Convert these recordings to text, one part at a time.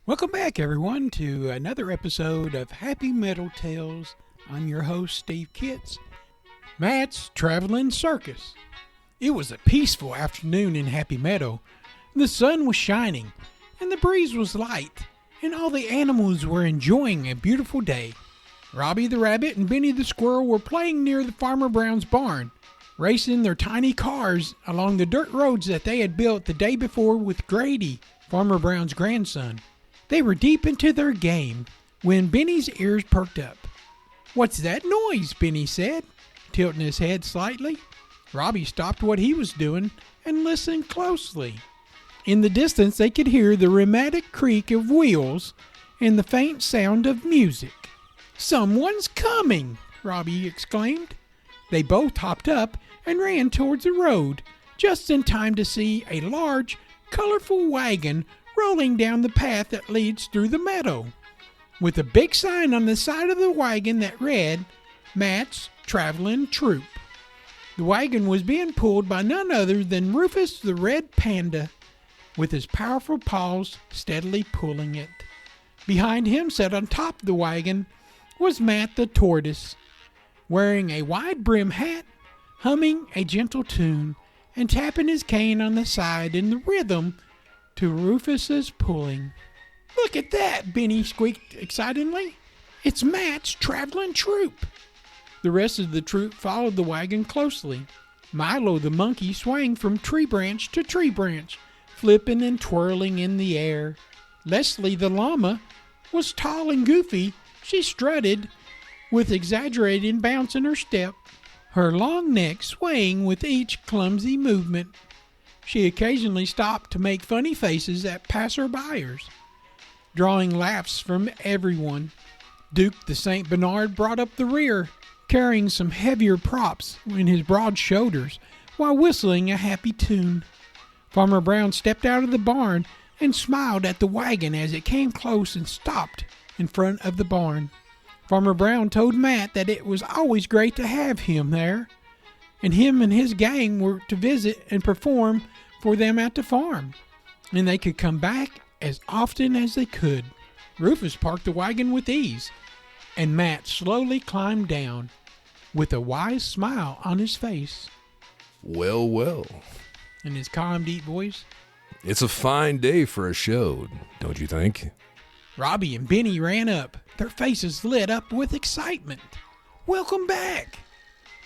Welcome back, everyone, to another episode of Happy Meadow Tales. I'm your host, Steve Kitts. Matt's Traveling Circus. It was a peaceful afternoon in Happy Meadow. The sun was shining, and the breeze was light, and all the animals were enjoying a beautiful day. Robbie the rabbit and Benny the squirrel were playing near the Farmer Brown's barn, racing their tiny cars along the dirt roads that they had built the day before with Grady, Farmer Brown's grandson. They were deep into their game when Benny's ears perked up. "What's that noise?" Benny said, tilting his head slightly. Robbie stopped what he was doing and listened closely. In the distance they could hear the rheumatic creak of wheels and the faint sound of music. "Someone's coming!" Robbie exclaimed. They both hopped up and ran towards the road, just in time to see a large, colorful wagon rolling down the path that leads through the meadow, with a big sign on the side of the wagon that read, "Matt's Traveling Troupe." The wagon was being pulled by none other than Rufus the red panda, with his powerful paws steadily pulling it. Behind him, set on top of the wagon, was Matt the tortoise, wearing a wide-brimmed hat, humming a gentle tune, and tapping his cane on the side in the rhythm to Rufus's pulling. "Look at that!" Benny squeaked excitedly. "It's Matt's Traveling Troupe." The rest of the troop followed the wagon closely. Milo the monkey swang from tree branch to tree branch, flipping and twirling in the air. Leslie the llama was tall and goofy. She strutted with exaggerated bounce in her step, her long neck swaying with each clumsy movement. She occasionally stopped to make funny faces at passerbyers, drawing laughs from everyone. Duke the St. Bernard brought up the rear, carrying some heavier props in his broad shoulders while whistling a happy tune. Farmer Brown stepped out of the barn and smiled at the wagon as it came close and stopped in front of the barn. Farmer Brown told Matt that it was always great to have him there, and him and his gang were to visit and perform for them at the farm, and they could come back as often as they could. Rufus parked the wagon with ease, and Matt slowly climbed down with a wise smile on his face. "Well, well," in his calm, deep voice. "It's a fine day for a show, don't you think?" Robbie and Benny ran up, their faces lit up with excitement. "Welcome back,"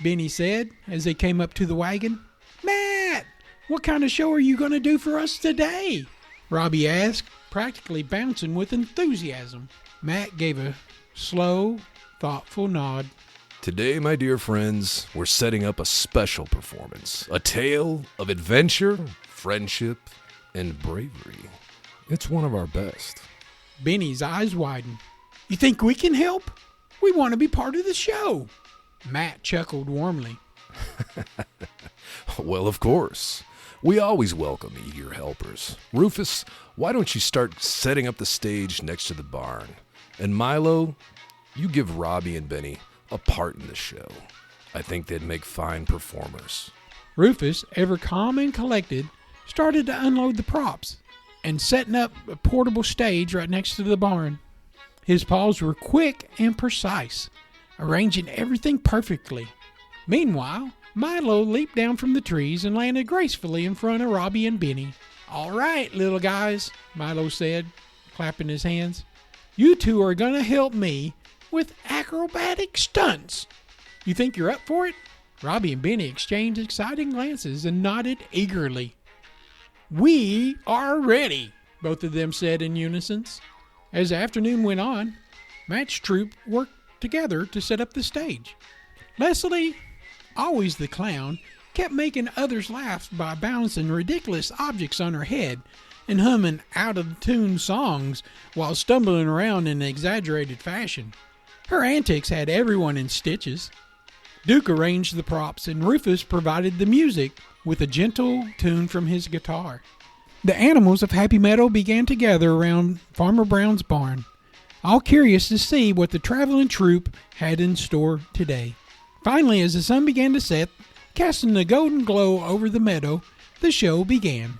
Benny said as they came up to the wagon. "Matt, what kind of show are you going to do for us today?" Robbie asked, practically bouncing with enthusiasm. Matt gave a slow, thoughtful nod. "Today, my dear friends, we're setting up a special performance. A tale of adventure, friendship, and bravery. It's one of our best." Benny's eyes widened. "You think we can help? We want to be part of the show." Matt chuckled warmly. "Well, of course. We always welcome eager helpers. Rufus, why don't you start setting up the stage next to the barn? And Milo, you give Robbie and Benny a part in the show. I think they'd make fine performers." Rufus, ever calm and collected, started to unload the props and setting up a portable stage right next to the barn. His paws were quick and precise, arranging everything perfectly. Meanwhile, Milo leaped down from the trees and landed gracefully in front of Robbie and Benny. "All right, little guys," Milo said, clapping his hands. "You two are going to help me with acrobatic stunts. You think you're up for it?" Robbie and Benny exchanged exciting glances and nodded eagerly. "We are ready," both of them said in unison. As the afternoon went on, Matt's troupe worked together to set up the stage. Leslie, always the clown, kept making others laugh by balancing ridiculous objects on her head and humming out-of-tune songs while stumbling around in an exaggerated fashion. Her antics had everyone in stitches. Duke arranged the props, and Rufus provided the music with a gentle tune from his guitar. The animals of Happy Meadow began to gather around Farmer Brown's barn, all curious to see what the traveling troupe had in store today. Finally, as the sun began to set, casting a golden glow over the meadow, the show began.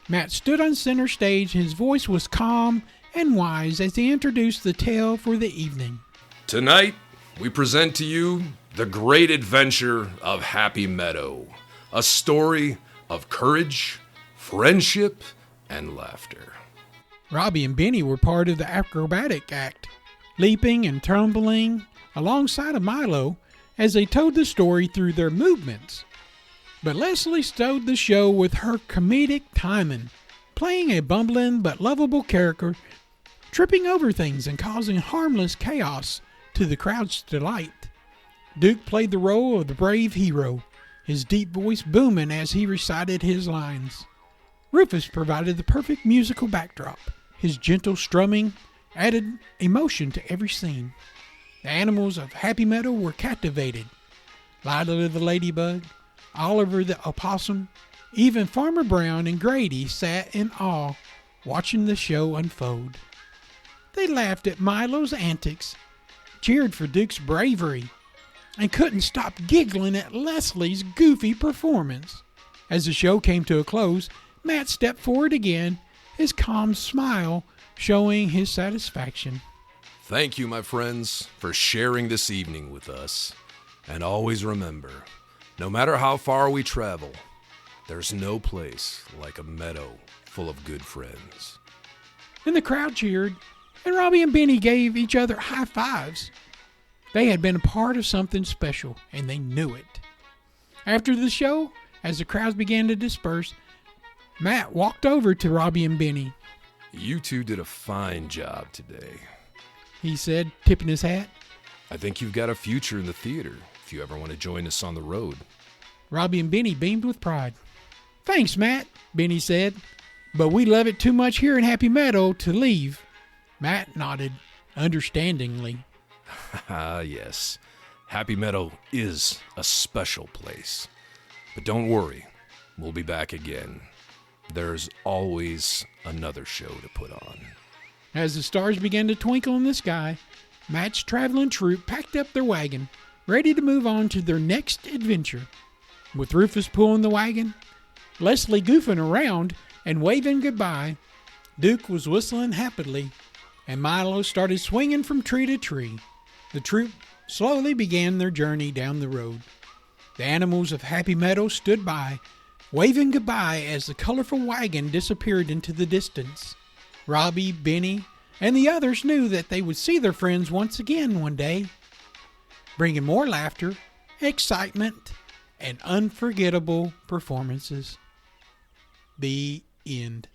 Matt stood on center stage. His voice was calm and wise as they introduced the tale for the evening. Tonight, we present to you The Great Adventure of Happy Meadow, a story of courage, friendship, and laughter. Robbie and Benny were part of the acrobatic act, leaping and tumbling alongside of Milo as they told the story through their movements. But Leslie stowed the show with her comedic timing, playing a bumbling but lovable character, tripping over things and causing harmless chaos to the crowd's delight. Duke played the role of the brave hero, his deep voice booming as he recited his lines. Rufus provided the perfect musical backdrop. His gentle strumming added emotion to every scene. The animals of Happy Meadow were captivated. Lila the ladybug, Oliver the opossum, even Farmer Brown and Grady sat in awe, watching the show unfold. They laughed at Milo's antics, cheered for Duke's bravery, and couldn't stop giggling at Leslie's goofy performance. As the show came to a close, Matt stepped forward again, his calm smile showing his satisfaction. Thank you, my friends, for sharing this evening with us. And always remember, no matter how far we travel, there's no place like a meadow full of good friends. And the crowd cheered, and Robbie and Benny gave each other high fives. They had been a part of something special, and they knew it. After the show, as the crowds began to disperse, Matt walked over to Robbie and Benny. You two did a fine job today, he said, tipping his hat. I think you've got a future in the theater if you ever want to join us on the road. Robbie and Benny beamed with pride. Thanks, Matt, Benny said, but we love it too much here in Happy Meadow to leave. Matt nodded understandingly. Ah, yes. Happy Meadow is a special place. But don't worry, we'll be back again. There's always another show to put on. As the stars began to twinkle in the sky, Matt's traveling troupe packed up their wagon, ready to move on to their next adventure. With Rufus pulling the wagon, Leslie goofing around and waving goodbye, Duke was whistling happily, and Milo started swinging from tree to tree. The troop slowly began their journey down the road. The animals of Happy Meadow stood by, waving goodbye as the colorful wagon disappeared into the distance. Robbie, Benny, and the others knew that they would see their friends once again one day, bringing more laughter, excitement, and unforgettable performances. The end.